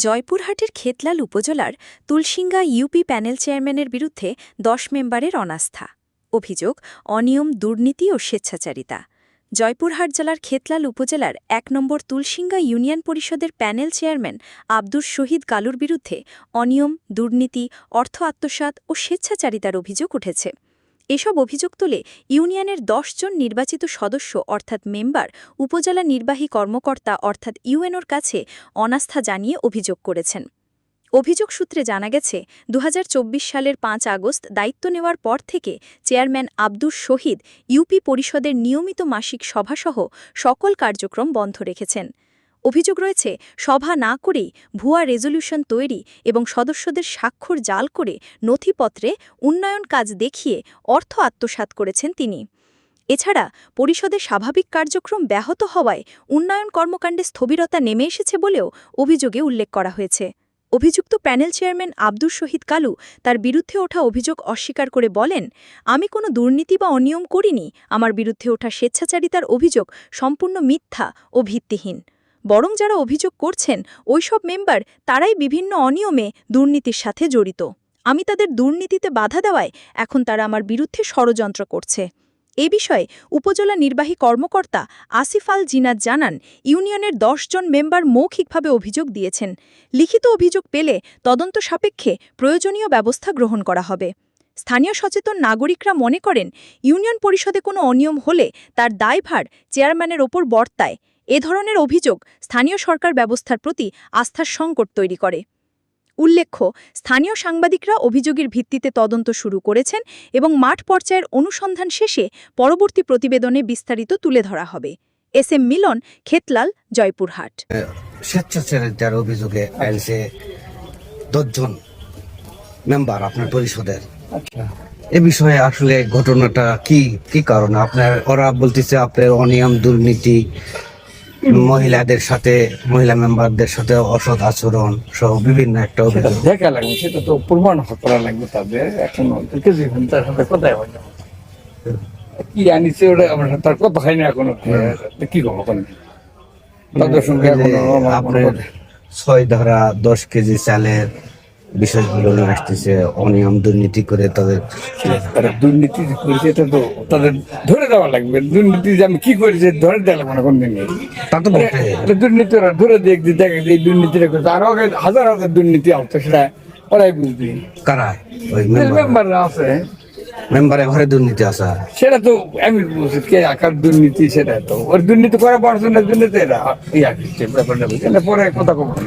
জয়পুরহাটের খেতলাল উপজেলার তুলসিঙ্গা UP panel চেয়ারম্যানের বিরুদ্ধে ১০ মেম্বারের অনাস্থা। অভিযোগ অনিয়ম, দুর্নীতি ও স্বেচ্ছাচারিতা। জয়পুরহাট জেলার খেতলাল উপজেলার ১ নম্বর তুলসিঙ্গা ইউনিয়ন পরিষদের প্যানেল চেয়ারম্যান আব্দুর শহীদ কালুর বিরুদ্ধে অনিয়ম, দুর্নীতি, অর্থ আত্মসাৎ ও স্বেচ্ছাচারিতার অভিযোগ উঠেছে। এসব অভিযোগ তুলে ইউনিয়নের ১০ জন নির্বাচিত সদস্য অর্থাৎ মেম্বার উপজেলা নির্বাহী কর্মকর্তা অর্থাৎ ইউএনওর কাছে অনাস্থা জানিয়ে অভিযোগ করেছেন। অভিযোগ সূত্রে জানা গেছে ২০২৪ সালের ৫ আগস্ট দায়িত্ব নেওয়ার পর থেকে চেয়ারম্যান আব্দুর শহীদ ইউপি পরিষদের নিয়মিত মাসিক সভাসহ সকল কার্যক্রম বন্ধ রেখেছেন। অভিযোগ রয়েছে, সভা না করেই ভুয়া রেজলিউশন তৈরি এবং সদস্যদের স্বাক্ষর জাল করে নথিপত্রে উন্নয়ন কাজ দেখিয়ে অর্থ আত্মসাৎ করেছেন তিনি। এছাড়া পরিষদের স্বাভাবিক কার্যক্রম ব্যাহত হওয়ায় উন্নয়ন কর্মকাণ্ডে স্থবিরতা নেমে এসেছে বলেও অভিযোগে উল্লেখ করা হয়েছে। অভিযুক্ত প্যানেল চেয়ারম্যান আব্দুর শহীদ কালু তার বিরুদ্ধে ওঠা অভিযোগ অস্বীকার করে বলেন, আমি কোনো দুর্নীতি বা অনিয়ম করিনি। আমার বিরুদ্ধে ওঠা স্বেচ্ছাচারিতার অভিযোগ সম্পূর্ণ মিথ্যা ও ভিত্তিহীন। বরং যারা অভিযোগ করছেন ওইসব মেম্বার তারাই বিভিন্ন অনিয়মে দুর্নীতির সাথে জড়িত। আমি তাদের দুর্নীতিতে বাধা দেওয়ায় এখন তারা আমার বিরুদ্ধে ষড়যন্ত্র করছে। এ বিষয়ে উপজেলা নির্বাহী কর্মকর্তা আসিফ আল জিনাত জানান, ইউনিয়নের ১০ জন মেম্বার মৌখিকভাবে অভিযোগ দিয়েছেন। লিখিত অভিযোগ পেলে তদন্ত সাপেক্ষে প্রয়োজনীয় ব্যবস্থা গ্রহণ করা হবে। স্থানীয় সচেতন নাগরিকরা মনে করেন, ইউনিয়ন পরিষদে কোনো অনিয়ম হলে তার দায়ভার চেয়ারম্যানের ওপর বর্তায়। এ ধরনের অভিযোগ স্থানীয় সরকার ব্যবস্থার প্রতি আস্থার সংকট তৈরি করে। উল্লেখ্য, স্থানীয় সাংবাদিকরা অভিযোগের ভিত্তিতে তদন্ত শুরু করেছেন এবং মাঠ পর্যায়ের অনুসন্ধান শেষে পরবর্তী প্রতিবেদনে বিস্তারিত তুলে ধরা হবে। এস এম মিলন, খেতলাল, জয়পুরহাট। স্বেচ্ছাচারিতার অভিযোগে আইনছে ১০ জন মেম্বার আপনার পরিষদের। এ বিষয়ে আসলে ঘটনাটা কি কারণে ওরা বলতেছে আপনার অনিয়ম, দুর্নীতি, মহিলাদের সাথে, মহিলা মেম্বারদের সাথে অসৎ আচরণ সহ বিভিন্ন একটা অভিযোগ দেখা লাগবে। সেটা তো প্রমাণ করা লাগবে তাদের। এখন তার সাথে কথাই হয় না, কি আনিছে ওটা আমার তার কথা হয় না এখনো। কি করবো তাদের সঙ্গে আপনার ৬ ধারা ১০ কেজি চালের বিষয়গুলো আসতেছে, অনিয়ম দুর্নীতি করে তাদের দুর্নীতি করেছে। এটা তো তাদের ধরে দেওয়া লাগবে। দুর্নীতি যে আমি কি করেছি ধরে দেওয়া লাগবে না কোনদিন। তা তো দুর্নীতি ওরা ধরে দেখতে দেখে এই দুর্নীতিটা করছে। আরো হাজার হাজার দুর্নীতি আসতো, সেটা ওরাই বুঝবি। কারা ওই মেম্বাররা আছে, মেম্বারে ঘরে দুর্নীতি আসা, সেটা তো আমি বলছি কে আকার দুর্নীতি। সেটা তো ওর দুর্নীতি করা পড়াশোনার দুর্নীতি, এরা ব্যাপারটা পরে কথা কব না।